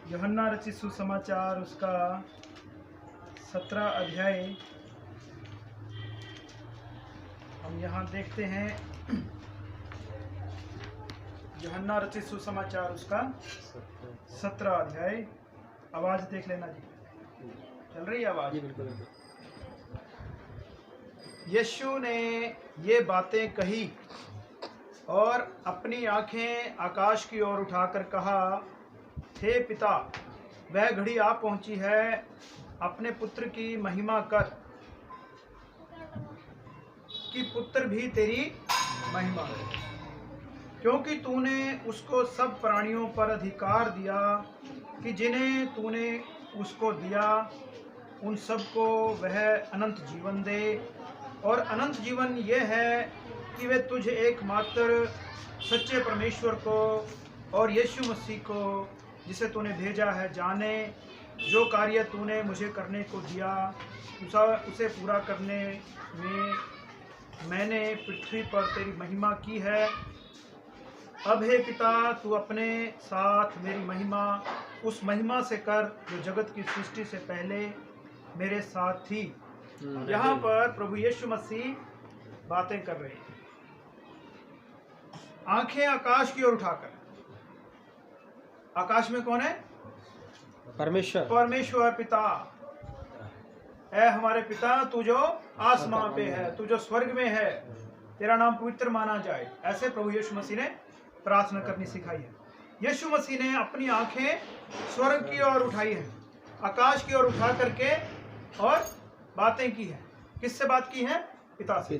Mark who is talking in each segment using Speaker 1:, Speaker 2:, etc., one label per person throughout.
Speaker 1: यूहन्ना रचित सुसमाचार उसका 17 अध्याय हम यहाँ देखते हैं। यूहन्ना रचित सुसमाचार उसका 17 अध्याय। आवाज देख लेना जी, चल रही है आवाज? यीशु ने ये बातें कही और अपनी आंखें आकाश की ओर उठाकर कहा, हे पिता, वह घड़ी आ पहुंची है, अपने पुत्र की महिमा कर कि पुत्र भी तेरी महिमा करे, क्योंकि तूने उसको सब प्राणियों पर अधिकार दिया कि जिन्हें तूने उसको दिया उन सबको वह अनंत जीवन दे। और अनंत जीवन यह है कि वे तुझे एकमात्र सच्चे परमेश्वर को और यीशु मसीह को जिसे तूने भेजा है जाने। जो कार्य तूने मुझे करने को दिया उसे पूरा करने में मैंने पृथ्वी पर तेरी महिमा की है। अब हे पिता, तू अपने साथ मेरी महिमा उस महिमा से कर जो जगत की सृष्टि से पहले मेरे साथ थी। यहाँ पर प्रभु यीशु मसीह बातें कर रहे हैं, आंखें आकाश की ओर उठाकर। आकाश में कौन है?
Speaker 2: परमेश्वर।
Speaker 1: परमेश्वर पिता। ऐ हमारे पिता, तू जो आसमां पे है, तू जो स्वर्ग में है, तेरा नाम पवित्र माना जाए। ऐसे प्रभु यीशु मसीह ने प्रार्थना करनी सिखाई है। यीशु मसीह ने अपनी आंखें स्वर्ग की ओर उठाई है, आकाश की ओर उठा करके और बातें की है। किससे बात की है? पिता से।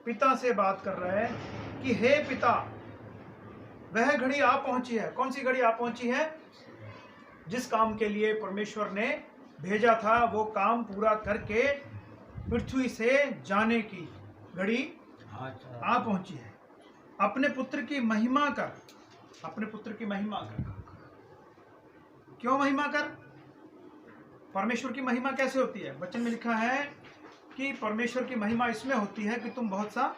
Speaker 1: पिता से बात कर रहे हैं कि हे पिता, वह घड़ी आ पहुंची है। कौन सी घड़ी आ पहुंची है? जिस काम के लिए परमेश्वर ने भेजा था वो काम पूरा करके पृथ्वी से जाने की घड़ी आ पहुंची है। अपने पुत्र की महिमा कर, अपने पुत्र की महिमा कर। क्यों महिमा कर? परमेश्वर की महिमा कैसे होती है? वचन में लिखा है कि परमेश्वर की महिमा इसमें होती है कि तुम बहुत सा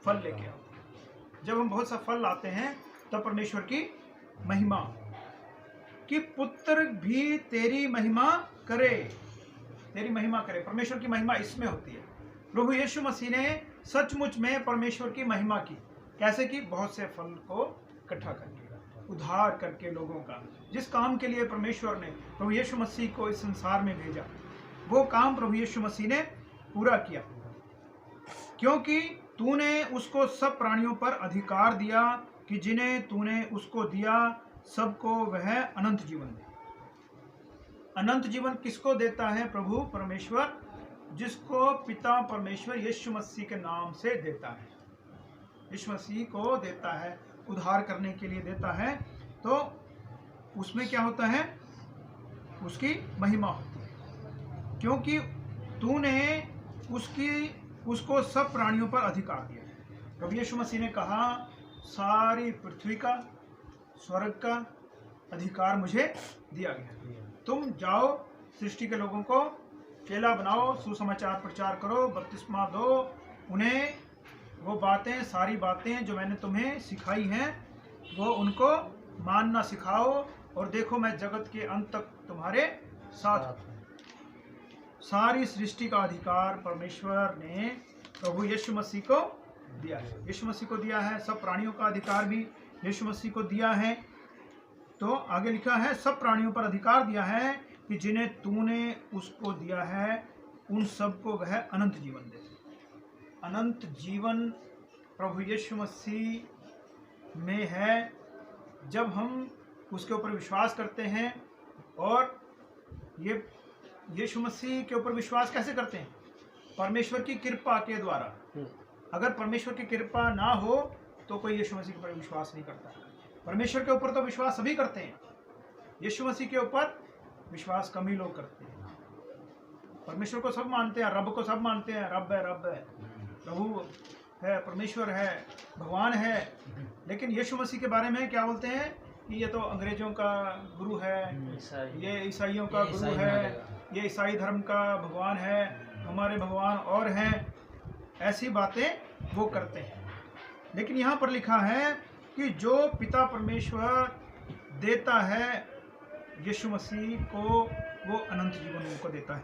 Speaker 1: फल लेके आओ। जब हम बहुत सा फल लाते हैं तब परमेश्वर की महिमा, कि पुत्र भी तेरी महिमा करे, तेरी महिमा करे। परमेश्वर की महिमा इसमें होती है। प्रभु यीशु मसीह ने सचमुच में परमेश्वर की महिमा की। कैसे की? बहुत से फल को इकट्ठा करके, उद्धार करके लोगों का। जिस काम के लिए परमेश्वर ने प्रभु यीशु मसीह को इस संसार में भेजा, वो काम प्रभु यीशु मसीह ने पूरा किया, क्योंकि तूने उसको सब प्राणियों पर अधिकार दिया कि जिन्हें तूने उसको दिया सबको वह अनंत जीवन दे। अनंत जीवन किसको देता है? प्रभु परमेश्वर, जिसको पिता परमेश्वर यीशु मसीह के नाम से देता है। यीशु मसीह को देता है, उद्धार करने के लिए देता है। तो उसमें क्या होता है? उसकी महिमा होती है, क्योंकि तूने उसको सब प्राणियों पर अधिकार दिया। प्रभु यीशु मसीह ने कहा, सारी पृथ्वी का, स्वर्ग का अधिकार मुझे दिया गया। तुम जाओ, सृष्टि के लोगों को चेला बनाओ, सुसमाचार प्रचार करो, बपतिस्मा दो, उन्हें वो बातें, सारी बातें जो मैंने तुम्हें सिखाई हैं वो उनको मानना सिखाओ, और देखो मैं जगत के अंत तक तुम्हारे साथ हूं। सारी सृष्टि का अधिकार परमेश्वर ने प्रभु यीशु मसीह को दिया है। यीशु मसीह को दिया है। सब प्राणियों का अधिकार भी यीशु मसीह को दिया है। तो आगे लिखा है, सब प्राणियों पर अधिकार दिया है कि जिन्हें तूने उसको दिया है उन सबको वह अनंत जीवन दे। अनंत जीवन प्रभु यीशु मसीह में है। जब हम उसके ऊपर विश्वास करते हैं, और ये यीशु मसीह के ऊपर विश्वास कैसे करते हैं? परमेश्वर की कृपा के द्वारा। अगर परमेश्वर की कृपा ना हो तो कोई यीशु मसीह के ऊपर विश्वास नहीं करता। परमेश्वर के ऊपर तो विश्वास सभी करते हैं, यीशु मसीह के ऊपर विश्वास कम ही लोग करते हैं। परमेश्वर को सब मानते हैं, रब को सब मानते हैं, रब है, प्रभु है, परमेश्वर है, भगवान है। लेकिन यीशु मसीह के बारे में क्या बोलते हैं कि ये तो अंग्रेजों का गुरु है, ये ईसाइयों का गुरु है, ये ईसाई धर्म का भगवान है, हमारे भगवान और हैं। ऐसी बातें वो करते हैं। लेकिन यहाँ पर लिखा है कि जो पिता परमेश्वर देता है यीशु मसीह को वो अनंत जीवन उनको देता है।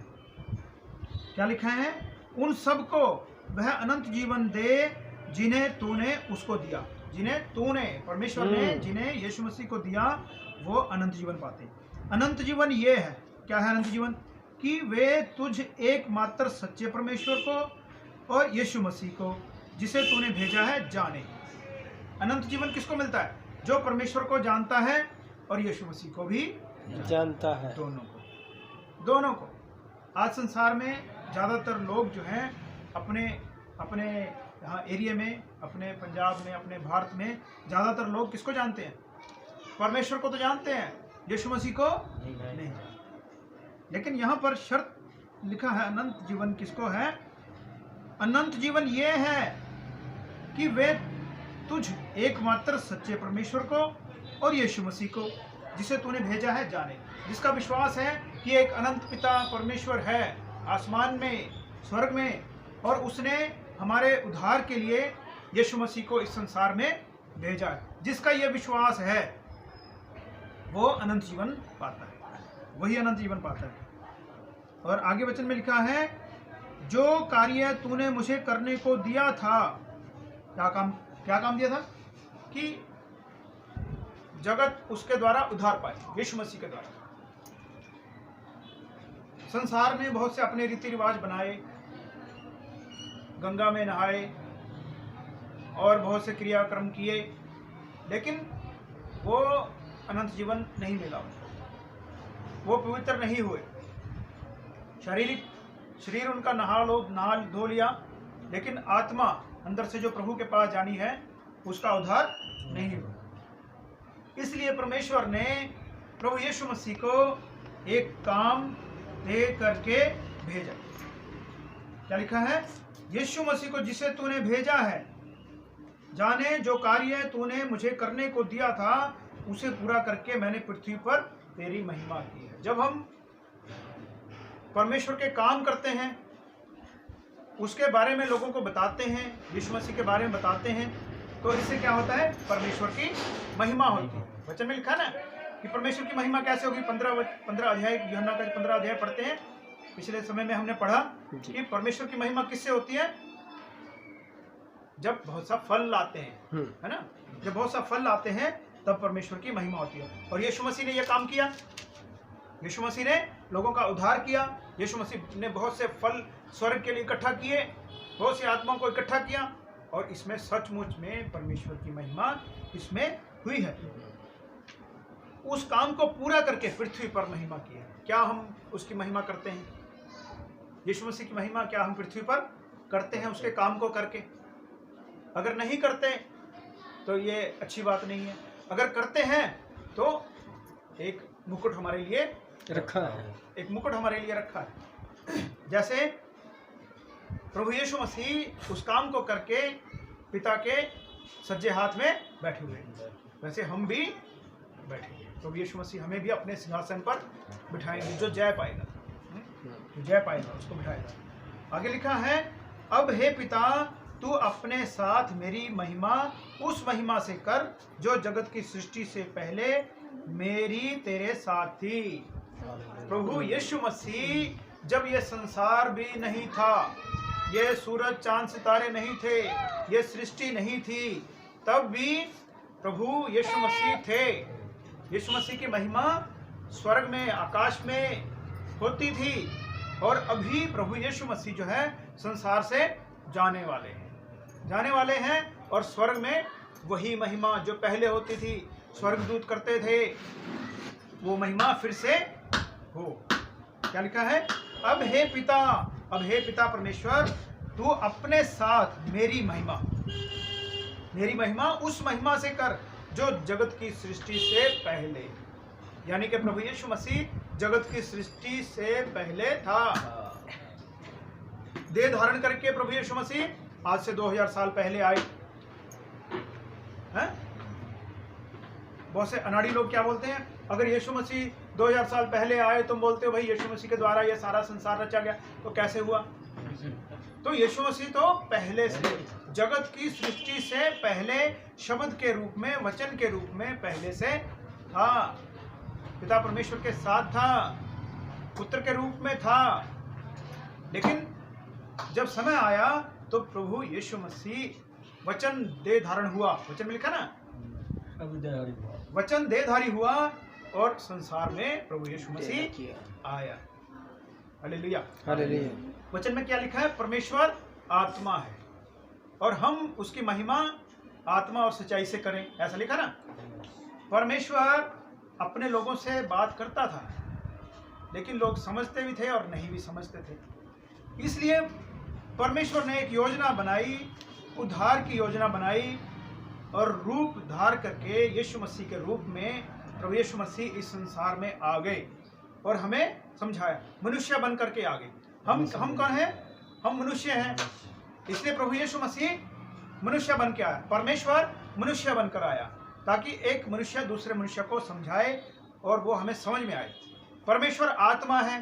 Speaker 1: क्या लिखा है? उन सबको वह अनंत जीवन दे जिन्हें तूने उसको दिया। जिन्हें तूने, परमेश्वर ने जिन्हें यीशु मसीह को दिया वो अनंत जीवन पाते। अनंत जीवन ये है, क्या है अनंत जीवन? कि वे तुझ एकमात्र सच्चे परमेश्वर को और यीशु मसीह को जिसे तूने भेजा है जाने। अनंत जीवन किसको मिलता है? जो परमेश्वर को जानता है और यीशु मसीह को भी
Speaker 2: जानता है।
Speaker 1: दोनों को। आज संसार में ज़्यादातर लोग जो हैं अपने अपने यहाँ एरिया में, अपने पंजाब में, अपने भारत में ज़्यादातर लोग किसको जानते हैं? परमेश्वर को तो जानते हैं, यीशु मसीह को नहीं। लेकिन यहाँ पर शर्त लिखा है, अनंत जीवन किसको है? अनंत जीवन ये है कि वे तुझ एकमात्र सच्चे परमेश्वर को और यीशु मसीह को जिसे तूने भेजा है जाने। जिसका विश्वास है कि एक अनंत पिता परमेश्वर है आसमान में, स्वर्ग में, और उसने हमारे उद्धार के लिए यीशु मसीह को इस संसार में भेजा है। जिसका यह विश्वास है वो अनंत जीवन पाता है, वही अनंत जीवन पाता है। और आगे वचन में लिखा है, जो कार्य तूने मुझे करने को दिया था। क्या काम दिया था? कि जगत उसके द्वारा उद्धार पाए, यीशु मसीह के द्वारा। संसार में बहुत से अपने रीति रिवाज बनाए, गंगा में नहाए और बहुत से क्रियाक्रम किए, लेकिन वो अनंत जीवन नहीं मिला, वो पवित्र नहीं हुए। शारीरिक शरीर उनका नहा धो लिया, लेकिन आत्मा अंदर से जो प्रभु के पास जानी है उसका उद्धार नहीं हुआ। इसलिए परमेश्वर ने प्रभु यीशु मसीह को एक काम दे करके भेजा। क्या लिखा है? यीशु मसीह को जिसे तूने भेजा है जाने, जो कार्य तूने मुझे करने को दिया था उसे पूरा करके मैंने पृथ्वी पर तेरी महिमा की है। जब हम परमेश्वर के काम करते हैं, उसके बारे में लोगों को बताते हैं, यीशु मसीह के बारे में बताते हैं, तो इससे क्या होता है? परमेश्वर की महिमा होती है। वचन में लिखा ना कि परमेश्वर की महिमा कैसे होगी? 15 अध्याय, यूहन्ना का 15 अध्याय पढ़ते हैं। पिछले समय में हमने पढ़ा कि परमेश्वर की महिमा किससे होती है? जब बहुत सा फल लाते हैं, है ना? जब बहुत सा फल लाते हैं तब परमेश्वर की महिमा होती है। और यीशु मसीह ने यह काम किया। यीशु मसीह ने लोगों का उद्धार किया। यीशु मसीह ने बहुत से फल स्वर्ग के लिए इकट्ठा किए, बहुत सी आत्माओं को इकट्ठा किया, और इसमें सचमुच में परमेश्वर की महिमा इसमें हुई है। उस काम को पूरा करके पृथ्वी पर महिमा की है। क्या हम उसकी महिमा करते हैं? यीशु मसीह की महिमा क्या हम पृथ्वी पर करते हैं उसके काम को करके? अगर नहीं करते तो ये अच्छी बात नहीं है। अगर करते हैं तो एक मुकुट हमारे लिए
Speaker 2: रखा है,
Speaker 1: एक मुकुट हमारे लिए रखा है। जैसे प्रभु यीशु मसीह उस काम को करके पिता के सज्जे हाथ में बैठे हुए, वैसे हम भी बैठे हुए। प्रभु यीशु मसीह हमें भी अपने सिंहासन पर बिठाएंगे। जो जय पाएगा, जो जय पाएगा उसको बिठाएगा। आगे लिखा है, अब हे पिता तू अपने साथ मेरी महिमा उस महिमा से कर जो जगत की सृष्टि से पहले मेरी तेरे साथ थी। प्रभु यीशु मसीह जब ये संसार भी नहीं था, ये सूरज चांद सितारे नहीं थे, ये सृष्टि नहीं थी, तब भी प्रभु यीशु मसीह थे। यीशु मसीह की महिमा स्वर्ग में, आकाश में होती थी, और अभी प्रभु यीशु मसीह जो है संसार से जाने वाले हैं, और स्वर्ग में वही महिमा जो पहले होती थी, स्वर्गदूत करते थे, वो महिमा फिर से हो। क्या लिखा है? अब हे पिता परमेश्वर तू अपने साथ मेरी महिमा उस महिमा से कर जो जगत की सृष्टि से पहले, यानी कि प्रभु यीशु मसीह जगत की सृष्टि से पहले था। देह धारण करके प्रभु यीशु मसीह आज से 2000 साल पहले आए हैं। बहुत से अनाड़ी लोग क्या बोलते हैं, अगर यीशु मसीह 2000 साल पहले आए, तुम बोलते हो भाई यीशु मसीह के द्वारा ये सारा संसार रचा गया, तो कैसे हुआ? तो यीशु मसीह तो पहले से, जगत की सृष्टि से पहले, शब्द के रूप में, वचन के रूप में पहले से था। पिता परमेश्वर के साथ था, पुत्र के रूप में था, लेकिन जब समय आया तो प्रभु यीशु मसीह वचन देह धारण हुआ। वचन में लिखा ना, वचन देहधारी हुआ और संसार में प्रभु यीशु मसीह आया। हालेलुया।
Speaker 2: हालेलुया।
Speaker 1: वचन में क्या लिखा है? परमेश्वर आत्मा है और हम उसकी महिमा आत्मा और सच्चाई से करें, ऐसा लिखा ना। परमेश्वर अपने लोगों से बात करता था, लेकिन लोग समझते भी थे और नहीं भी समझते थे। इसलिए परमेश्वर ने एक योजना बनाई, उद्धार की योजना बनाई, और रूप धार करके यीशु मसीह के रूप में प्रभु यीशु मसीह इस संसार में आ गए और हमें समझाया। मनुष्य बन करके आ गए। हम कौन हैं? हम मनुष्य हैं। इसलिए प्रभु यीशु मसीह मनुष्य बन के आया, परमेश्वर मनुष्य बनकर आया, ताकि एक मनुष्य दूसरे मनुष्य को समझाए और वो हमें समझ में आए। परमेश्वर आत्मा है।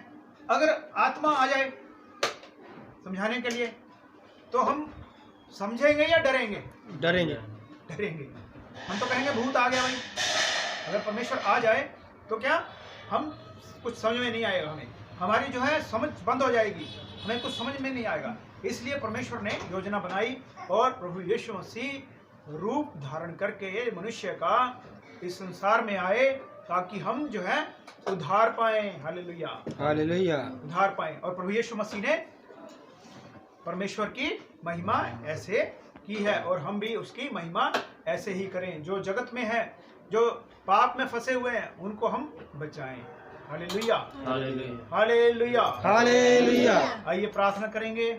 Speaker 1: अगर आत्मा आ जाए समझाने के लिए तो हम समझेंगे या डरेंगे?
Speaker 2: डरेंगे।
Speaker 1: डरेंगे। हम तो कहेंगे भूत आ गया भाई। अगर परमेश्वर आ जाए तो क्या हम कुछ समझ में नहीं आएगा, हमारी जो है समझ बंद हो जाएगी, हमें कुछ समझ में नहीं आएगा। इसलिए परमेश्वर ने योजना बनाई और प्रभु यीशु मसीह रूप धारण करके मनुष्य का इस संसार में आए, ताकि हम जो है उद्धार पाए। हालेलुया।
Speaker 2: हालेलुया।
Speaker 1: उद्धार पाए। और प्रभु यीशु मसीह ने परमेश्वर की महिमा ऐसे की है और हम भी उसकी महिमा ऐसे ही करें। जो जगत में है, जो पाप में फंसे हुए हैं, उनको हम बचाएं। हालेलुया।
Speaker 2: हालेलुया।
Speaker 1: हालेलुया।
Speaker 2: हालेलुया।
Speaker 1: आइए प्रार्थना करेंगे।